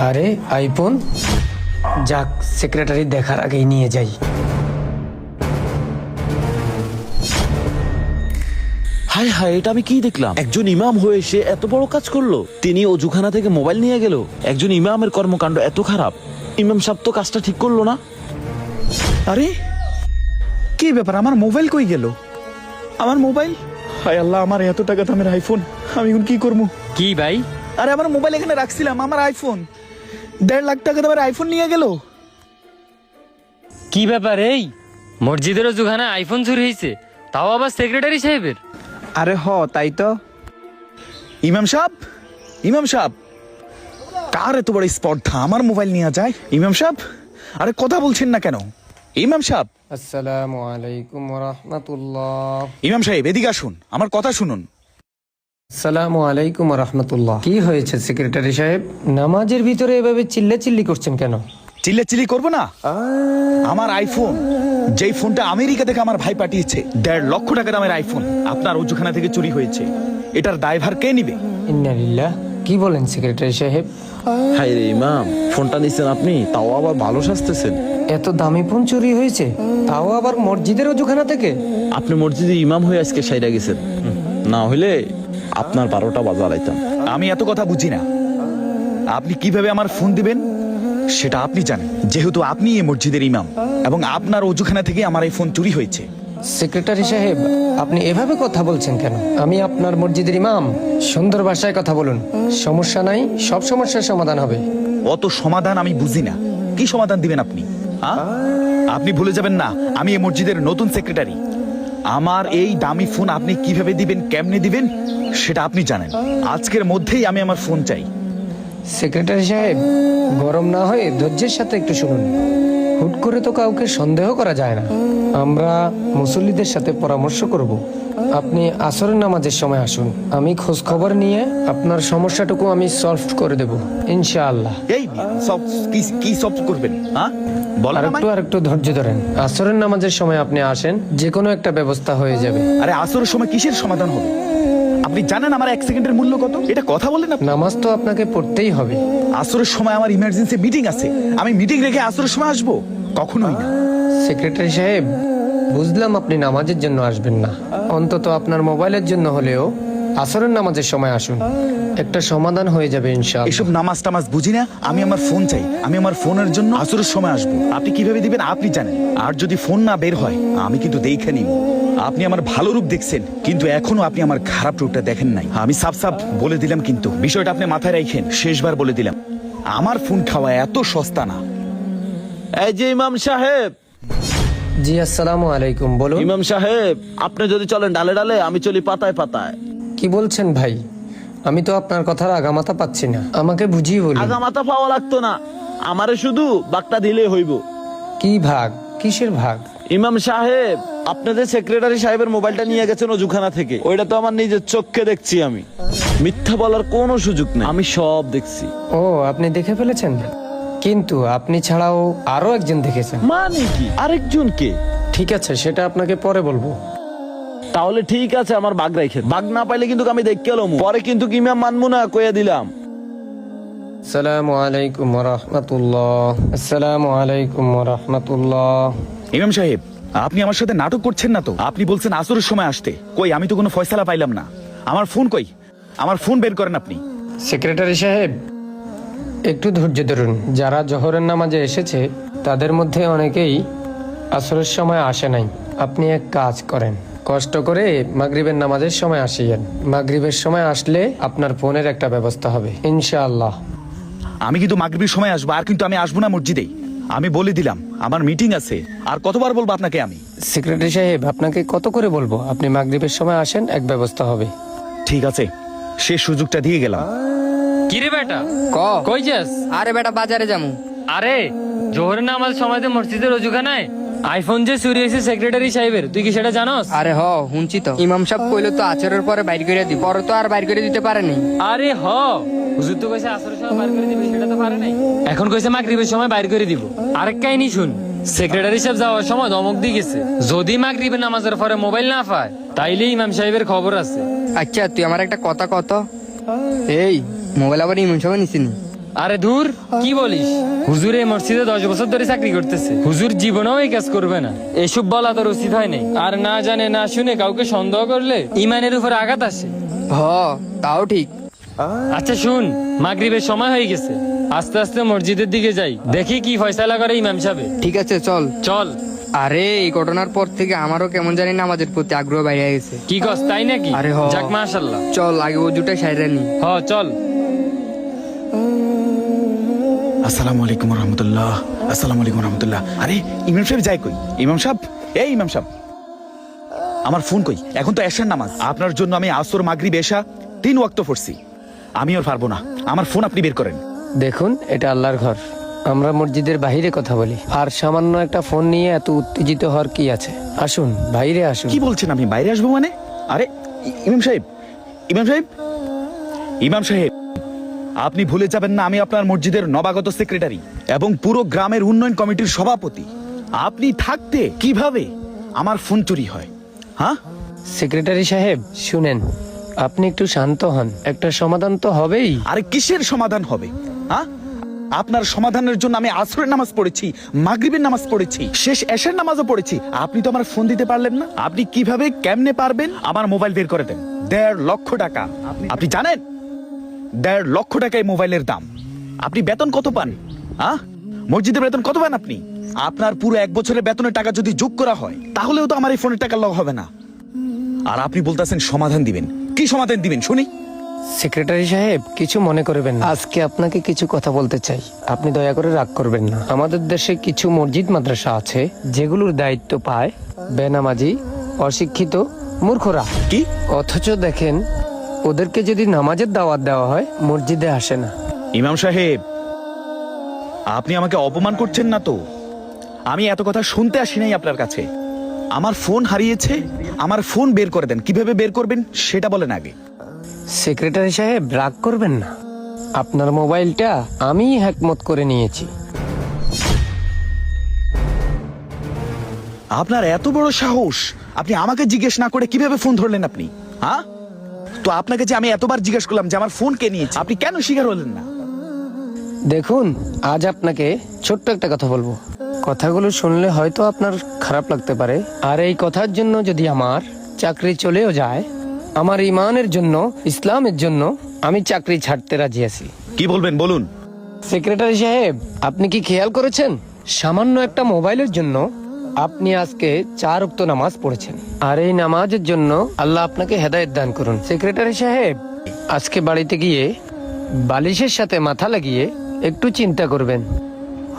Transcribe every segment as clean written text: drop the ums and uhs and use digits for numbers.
আরে আইফোন, যাক সেক্রেটারি দেখার আগেই নিয়ে যাই। হায় হায়, এটা আমি কি দেখলাম? একজন ইমাম হয়ে সে এত বড় কাজ করলো। তিনি অজুখানা থেকে মোবাইল নিয়ে গেল। একজন ইমামের কর্মকাণ্ড এত খারাপ। ইমাম সাহেব তো কাজটা ঠিক করলো না। আরে কি ব্যাপার, আমার মোবাইল কই গেল? আমার মোবাইল, হায় আল্লাহ, আমার এত টাকা দামের আইফোন, আমি এখন কি করবো? কি ভাই? আরে আমার মোবাইল এখানে রাখছিলাম, আমার আইফোন 1.5 লাখ টাকা দামের আইফোন নিয়ে গেল। কি ব্যাপার? এই মসজিদের ওখানে আইফোন চুরি হয়েছে, তাও আবার সেক্রেটারি সাহেবের। আরে তাই তো। ইমাম সাহেব, ইমাম সাহেব, কার এত বড় স্পর্ধা আমার মোবাইল নিয়ে যায়? ইমাম সাহেব, আরে কথা বলছেন না কেন? ইমাম সাহেব, আসসালামু আলাইকুম ওয়া রাহমাতুল্লাহ। ইমাম সাহেব এদিকে আসুন, আমার কথা শুনুন। আসসালামু আলাইকুম ওয়া রাহমাতুল্লাহ। কি হয়েছে সেক্রেটারি সাহেব? নামাজের ভিতরে এভাবে চিল্লাচিল্লি করছেন কেন? চিল্লি করবো না? আমার আইফোন, যেই ফোনটা আমেরিকা থেকে আমার ভাই পাঠিয়েছে, 1.5 লক্ষ টাকা দামের আইফোন আপনার ওজুখানা থেকে চুরি হয়েছে। এটার দায়ভার কে নিবে? ইন্না লিল্লাহ। কি বলেন সেক্রেটারি সাহেব? হায় রে ইমাম, ফোনটা নিচ্ছেন আপনি, তাও আবার ভালো সাজতেছেন। এত দামি ফোন চুরি হয়েছে, তাও আবার মসজিদের ওখানা থেকে? আপনি মসজিদে ইমাম হয়ে আজকে সাইরা গেছেন, না হইলে আপনার 12টা বাজাইতাম। আমি এত কথা বুঝি না। আপনি কিভাবে আমার ফোন দিবেন সেটা আপনি জানেন, যেহেতু আপনি এই মসজিদের ইমাম এবং আপনার ওজুখানা থেকে আমার এই ফোন চুরি হয়েছে। সেক্রেটারি সাহেব, আপনি এভাবে কথা বলছেন কেন? আমি আপনার মসজিদের ইমাম। সুন্দর ভাষায় কথা বলুন, সমস্যা নাই, সব সমস্যার সমাধান হবে। অত সমাধান আমি বুঝি না। কি সমাধান দিবেন আপনি? আপনি ভুলে যাবেন না আমি এই মসজিদের নতুন সেক্রেটারি। আমার এই দামি ফোন আপনি কিভাবে দিবেন, কেমনে দিবেন সেটা আপনি জানেন। আজকের মধ্যেই আমি আমার ফোন চাই। সেক্রেটারি সাহেব, গরম না হয়ে ধৈর্যের সাথে একটু শুনুন। হুট করে তো কাউকে সন্দেহ করা যায় না। আমরা মুসল্লিদের সাথে পরামর্শ করব। আপনি আসরের নামাজের সময় আসুন, আমি খোঁজ খবর নিয়ে আপনার সমস্যাটুকু আমি সলভ করে দেব ইনশাআল্লাহ। এই সব কি সব করবেন? বলেন আমায়। আর একটু ধৈর্য ধরেন। আসরের নামাজের সময় আপনি আসেন, যে কোনো একটা ব্যবস্থা হয়ে যাবে। আরে আসরের সময় কিসের সমাধান হবে? আপনি জানেন আমার 1 সেকেন্ডের মূল্য কত? এটা কথা বলেন আপনি। নামাজ তো আপনাকে পড়তেই হবে। আসরের সময় আমার ইমার্জেন্সি মিটিং আছে, আমি মিটিং রেখে আসরের সময় আসবো? কখনোই না। সেক্রেটারি সাহেব, বুঝলাম আপনি নামাজের জন্য আসবেন না, অন্তত আপনার মোবাইলের জন্য হলেও আসরের নামাজের সময় আসুন, একটা সমাধান হয়ে যাবে ইনশাআল্লাহ। এসব নামাজ টামাজ বুঝি না, আমি আমার ফোন চাই। আমি আমার ফোনের জন্য আসরের সময় আসবো। আপনি কিভাবে দিবেন আপনি জানেন। আর যদি ফোন না বের হয় আমি কিন্তু দেখে নিব। আপনি আমার ভালো রূপ দেখছেন, কিন্তু এখনো আপনি আমার খারাপ রূপটা দেখেন নাই। আমি সাফ বলে দিলাম, কিন্তু বিষয়টা আপনি মাথায় রাখেন। শেষবার বলে দিলাম, আমার ফোন খাওয়া এত সস্তা না। এই যে ইমাম সাহেব। জি আসসালামু আলাইকুম, বলুন। ইমাম সাহেব, আপনি যদি চলেন ডালে ডালে, আমি চলি পাতায় পাতায়। কি বলছেন ভাই? আমি তো আপনার কথার আগামাথা পাচ্ছি না, আমাকে বুঝিয়ে বলুন। আগা মাথা পাওয়া লাগতো না, আমারে শুধু বাগটা দিলে হইব। কি ভাগ? কিসের ভাগ? ইমাম সাহেব, আপনাদের সেক্রেটারি সাহেবের মোবাইলটা নিয়ে গেছেন ওজুখানা থেকে। ওইটা তো আমার নিজের চোখে দেখছি আমি। মিথ্যা বলার কোনো সুযোগ নেই, আমি সব দেখছি। ও, আপনি দেখে ফেলেছেন? কিন্তু আপনি ছাড়াও আরো একজন দেখেছেন। মানে কি? আরেকজন কে? ঠিক আছে, সেটা আপনাকে পরে বলবো। তাহলে ঠিক আছে, আমার বাগ রাখেন। বাগ না পাইলে কিন্তু আমি দেখে এলাম, পরে কিন্তু ইমাম মানবো না, কইয়া দিলাম। আসসালামু আলাইকুম ওয়া রাহমাতুল্লাহ। আসসালামু আলাইকুম ওয়া রাহমাতুল্লাহ। ইমাম সাহেব, আপনি আমার সাথে নাটক করছেন না তো? আপনি বলছেন আসরের সময় আসতে, কই আমি তো কোনো ফয়সালা পাইলাম না। আমার ফোন কই? আমার ফোন বের করেন আপনি। সেক্রেটারি সাহেব, একটু ধৈর্য ধরুন। যারা জোহরের নামাজে এসেছে তাদের মধ্যে অনেকেই আসরের সময় আসে নাই। আপনি এক কাজ করেন, কষ্ট করে মাগরিবের নামাজের সময় আসিয়েন। মাগরিবের সময় আসলে আপনার ফোনের একটা ব্যবস্থা হবে ইনশাআল্লাহ। আমি কিন্তু মাগরিবের সময় আসবো, আর কিন্তু আমি আসবো না মসজিদেই। আমি বলে দিলাম আমার মিটিং আছে। আর কতবার বলবো আপনাকে আমি? সেক্রেটারি সাহেব, আপনাকে কত করে বলবো? আপনি মাগরিবের সময় আসেন, এক ব্যবস্থা হবে। ঠিক আছে, শেষ সুযোগটা দিয়ে গেলাম। কিরে বেটা, কই যাস? আরে বেটা বাজারে যামু। আরে জোহরের নামাজ সময় মসজিদের ওখানায় আইফোন যে চুরি হয়েছে সেক্রেটারি সাহেবের, তুই কি সেটা জানোস? আরে শুনছি তো, ইমাম সাহেব কইলো তো আচরের পরে বাইর করে দিব, পরে তো আর বাইর করে দিতে পারেনি। আরে হুজুর তো কইছে আসরের সময় বাইর করে দিবে, সেটা তো পারে নাই। এখন কইছে মাগরিবের সময় বাইর করে দিব। আরেক কাহিনী শুন, সেক্রেটারি সাহেব যাওয়ার সময় ধমক দিয়ে গেছে, যদি মাগরিবের নামাজের পরে মোবাইল না পায় তাইলে ইমাম সাহেবের খবর আছে। আচ্ছা তুই আমার একটা কথা কত, এই মোবাইল আবার ইমাম সাহেব নিছিনি? আরে ধুর, কি বলিস? হুজুর এই মসজিদে 10 বছর ধরে চাকরি করতেছে, হুজুর জীবনেও এই কাজ করবে না। এসব বলা তোর উচিত হয় নাই। আর না জানে না শুনে কাউকে সন্দেহ করলে ইমানের উপর আঘাত আসে। হ, তাও ঠিক। আচ্ছা শুন, মাগরিবের সময় হয়ে গেছে, আস্তে আস্তে মসজিদের দিকে যাই, দেখি কি ফয়সালা করে ইমাম সাহেব। ঠিক আছে, চল। চল। আরে এই ঘটনার পর থেকে আমারও কেমন জানি নামাজের প্রতি আগ্রহ বাইরে গেছে। কি কস, তাই নাকি? আরে হ। যাক মাশাআল্লাহ। চল আগে ওজুটা সাইরা নি। হ চল। আসসালামু আলাইকুম রহমতুল্লাহ। আসসালামু আলাইকুম রহমতুল্লাহ। আরে ইমাম সাহেব যাই কই? ইমাম সাহেব, এই ইমাম সাহেব, আমার ফোন কই? এখন তো এশার নামাজ। আপনার জন্য আমি আসর মাগরিব এশা 3 ওয়াক্ত পড়ছি। আমি আর পারবো না, আমার ফোন আপনি বের করেন। দেখুন, এটা আল্লাহর ঘর, আমরা মসজিদের বাইরে কথা বলি। আর সামান্য একটা ফোন নিয়ে এত উত্তেজিত হওয়ার কি আছে? আসুন বাইরে আসুন। কি বলছেন? আমি বাইরে আসবো মানে? আরে ইমাম সাহেব, ইমাম সাহেব, ইমাম সাহেব, আপনি ভুলে যাবেন না আমি আপনার মসজিদের নবাগত সেক্রেটারি এবং পুরো গ্রামের উন্নয়ন কমিটির সভাপতি। আপনি থাকতে কিভাবে আমার ফোন চুরি হয়? হ্যাঁ, সেক্রেটারি সাহেব শুনেন, আপনি একটু শান্ত হন, একটা সমাধান তো হবেই। আরে কিসের সমাধান হবে? হ্যাঁ, আপনার সমাধানের জন্য আমি আসরের নামাজ পড়েছি, মাগরিবের নামাজ পড়েছি, শেষ এশার নামাজও পড়েছি। আপনি তো আমার ফোন দিতে পারলেন না। আপনি কিভাবে কেমনে পারবেন? আমার মোবাইল বের করে দেন। 1.5 লক্ষ টাকা। আপনি জানেন 1.5 লক্ষ টাকা এই মোবাইলের দাম। আপনি বেতন কত পান? হ্যাঁ, মসজিদের বেতন কত পান আপনি? আপনার পুরো 1 বছরের বেতনের টাকা যদি যোগ করা হয় তাহলেও তো আমার এই ফোনের টাকা লগ হবে না। আর আপনি বলতেছেন সমাধান দিবেন। কি সমাধান দিবেন শুনি? সেক্রেটারি সাহেব কিছু মনে করবেন না, আজকে আপনাকে কিছু কথা বলতে চাই, আপনি দয়া করে রাগ করবেন না। আমাদের দেশে কিছু মসজিদ মাদ্রাসা আছে যেগুলোর দায়িত্ব পায় বেনামাজি, অশিক্ষিত, মূর্খরা। কি? অথচ দেখেন, ওদেরকে যদি নামাজের দাওয়াত দেওয়া হয় মসজিদে আসে না। ইমাম সাহেব, আপনি আমাকে অপমান করছেন না তো? আমি এত কথা শুনতে আসি নাই আপনার কাছে। আমার ফোন হারিয়েছে, আমার ফোন বের করে দেন। কিভাবে বের করবেন সেটা বলেন আগে। সেক্রেটারি সাহেব রাগ করবেন না, আপনার মোবাইলটা আমি হ্যাকমত করে নিয়েছি। আপনার এত বড় সাহস, আপনি আমাকে জিজ্ঞেস না করে কিভাবে ফোন ধরলেন আপনি? হ্যাঁ, তো আপনাকে যে আমি এতবার জিজ্ঞেস করলাম যে আমার ফোন কে নিয়েছে, আপনি কেন স্বীকার হলেন না? দেখুন, আজ আপনাকে ছোট্ট একটা কথা বলবো, কথাগুলো শুনলে হয়তো আপনার খারাপ লাগতে পারে। আর এই কথার জন্য যদি আমার চাকরি চলেও যায়, আমার ইমানের জন্য, ইসলামের জন্য আমি চাকরি ছাড়তে রাজি আছি। কি বলবেন বলুন। সেক্রেটারি সাহেব, আপনি কি খেয়াল করেছেন, সামান্য একটা মোবাইলের জন্য আপনি আজকে 4 ওয়াক্ত নামাজ পড়েছেন। আর এই নামাজের জন্য আল্লাহ আপনাকে হেদায়েত দান করুন। সেক্রেটারি সাহেব, আজকে বাড়িতে গিয়ে বালিশের সাথে মাথা লাগিয়ে একটু চিন্তা করবেন,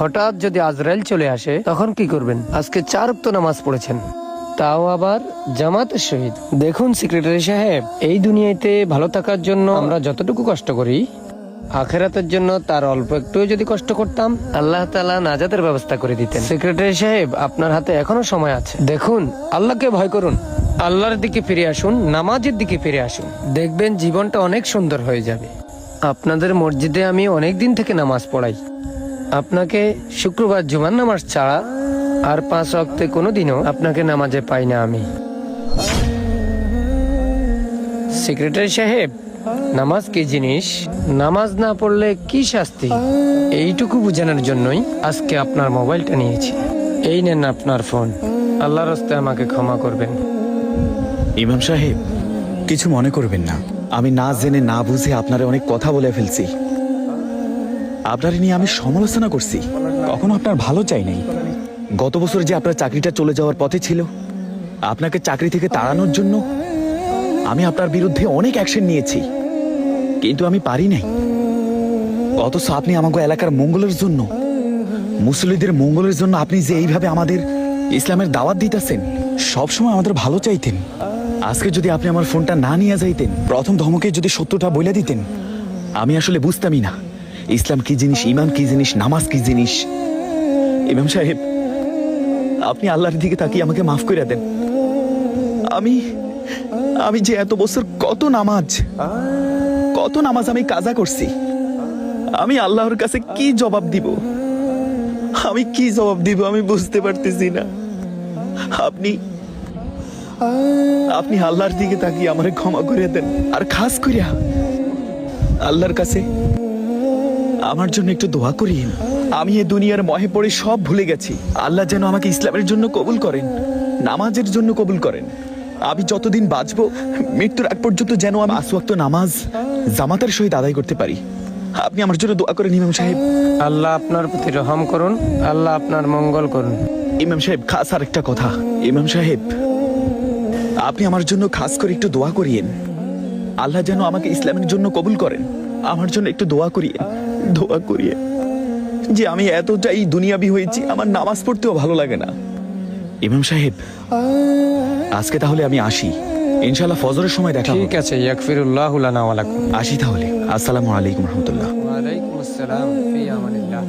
হঠাৎ যদি আজরাইল চলে আসে তখন কি করবেন? আজকে 4 ওয়াক্ত নামাজ পড়েছেন, তাও আবার জামাতের সহিত। দেখুন সেক্রেটারি সাহেব, এই দুনিয়াতে ভালো থাকার জন্য আমরা যতটুকু কষ্ট করি, আখেরাতের জন্য তার অল্প একটু যদি কষ্ট করতাম, আল্লাহ তাআলা নাজাতের ব্যবস্থা করে দিতেন। সেক্রেটারি সাহেব, আপনার হাতে এখনো সময় আছে। দেখুন, আল্লাহকে ভয় করুন, আল্লাহর দিকে ফিরে আসুন, নামাজের দিকে ফিরে আসুন, দেখবেন জীবনটা অনেক সুন্দর হয়ে যাবে। আপনাদের মসজিদে আমি অনেক দিন থেকে নামাজ পড়াই, আপনাকে শুক্রবার জুমার নামাজ ছাড়া আর 5 ওয়াক্তে কোনোদিনও আপনাকে নামাজে পাই না আমি। সেক্রেটারি সাহেব, নামাজ কি জিনিস, নামাজ না পড়লে কি শাস্তি, এইটুকু বোঝানোর জন্যই আজকে আপনার মোবাইলটা নিয়েছি। এই নেন আপনার ফোন, আল্লাহর রাস্তায় আমাকে ক্ষমা করবেন। ইমাম সাহেব, কিছু মনে করবেন না, আমি না জেনে না বুঝে আপনারে অনেক কথা বলে ফেলছি। আপনারে নিয়ে আমি সমালোচনা করছি, কখনো আপনার ভালো চাই নাই। গত বছর যে আপনার চাকরিটা চলে যাওয়ার পথে ছিল, আপনাকে চাকরি থেকে তাড়ানোর জন্য আমি আপনার বিরুদ্ধে অনেক অ্যাকশন নিয়েছি, কিন্তু আমি পারি নাই। অথচ আপনি আমাকে এলাকার মঙ্গলের জন্য, মুসলিমদের মঙ্গলের জন্য আপনি যে এইভাবে আমাদের ইসলামের দাওয়াত দিতেছেন, সবসময় আমাদের ভালো চাইতেন। আজকে যদি আপনি আমার ফোনটা না নিয়ে যাইতেন, প্রথম ধমকে যদি সত্যটা বলে দিতেন, আমি আসলে বুঝতামই না ইসলাম কি জিনিস, ইমান কি জিনিস, নামাজ কি জিনিস। ইমাম সাহেব, আপনি আল্লাহর দিকে তাকিয়ে আমাকে মাফ করে দেন। আমি যে এত বছর কত নামাজ আমি কাজা করছি, আমি আল্লাহর কাছে কি জবাব দিব? আমি বুঝতে পারতেছি না। আপনি আল্লাহর দিকে তাকিয়ে আমারে ক্ষমা করে দেন। আর খাস করিয়া আল্লাহর কাছে আমার জন্য একটু দোয়া করিয়েন। আমি এ দুনিয়ার মহে পড়ে সব ভুলে গেছি। আল্লাহ যেন আমাকে ইসলামের জন্য কবুল করেন, নামাজের জন্য কবুল করেন। আমি যতদিন বাঁচবো, মৃত্যুর আগ পর্যন্ত যেন আমি 5 ওয়াক্ত নামাজ জামাতের সহিত আদায় করতে পারি। আপনি আমার জন্য দোয়া করেন ইমাম সাহেব। আল্লাহ আপনার প্রতি রহম করুন, আল্লাহ আপনার মঙ্গল করুন। ইমাম সাহেব, খাস আর একটা কথা। ইমাম সাহেব, আপনি আমার জন্য খাস করে একটু দোয়া করিয়েন। আল্লাহ যেন আমাকে ইসলামের জন্য কবুল করেন। আমার জন্য একটু দোয়া করিয়েন, দোয়া করিয়েন। যে আমি এতটাই দুনিয়াবি হয়েছি, আমার নামাজ পড়তেও ভালো লাগে না। ইমাম সাহেব, আজকে তাহলে আমি আসি। ইনশাআল্লাহ ফজরের সময় দেখা হবে। ঠিক আছে, ইয়াগফিরুল্লাহু লানা ওয়া লাকুম। আসি তাহলে। আসসালামু আলাইকুম রহমতুল্লাহ। ওয়া আলাইকুম আসসালাম, ফি আমানিল্লাহ।